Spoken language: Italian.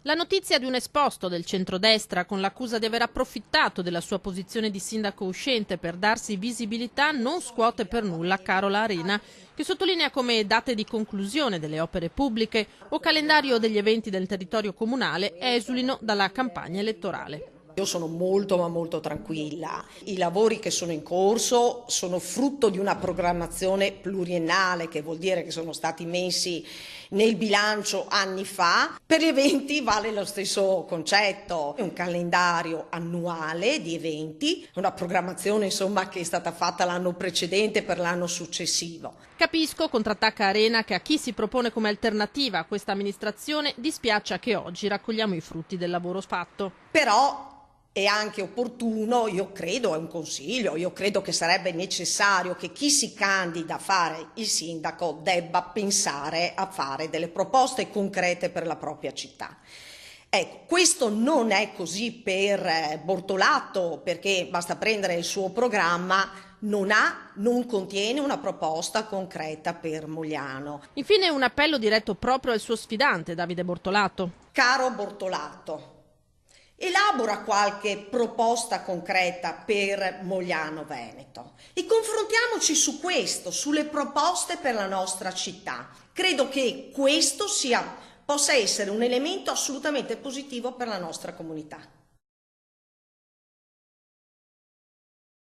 La notizia di un esposto del centrodestra con l'accusa di aver approfittato della sua posizione di sindaco uscente per darsi visibilità non scuote per nulla Carola Arena, che sottolinea come date di conclusione delle opere pubbliche o calendario degli eventi del territorio comunale esulino dalla campagna elettorale. Io sono molto ma molto tranquilla. I lavori che sono in corso sono frutto di una programmazione pluriennale, che vuol dire che sono stati messi nel bilancio anni fa. Per gli eventi vale lo stesso concetto, è un calendario annuale di eventi, una programmazione insomma che è stata fatta l'anno precedente per l'anno successivo. Capisco, contrattacca Arena, che a chi si propone come alternativa a questa amministrazione dispiaccia che oggi raccogliamo i frutti del lavoro fatto. Però è anche opportuno, io credo, è un consiglio, io credo che sarebbe necessario che chi si candida a fare il sindaco debba pensare a fare delle proposte concrete per la propria città. Ecco, questo non è così per Bortolato, perché basta prendere il suo programma, non contiene una proposta concreta per Mogliano. Infine un appello diretto proprio al suo sfidante, Davide Bortolato. Caro Bortolato, elabora qualche proposta concreta per Mogliano Veneto e confrontiamoci su questo, sulle proposte per la nostra città. Credo che questo possa essere un elemento assolutamente positivo per la nostra comunità.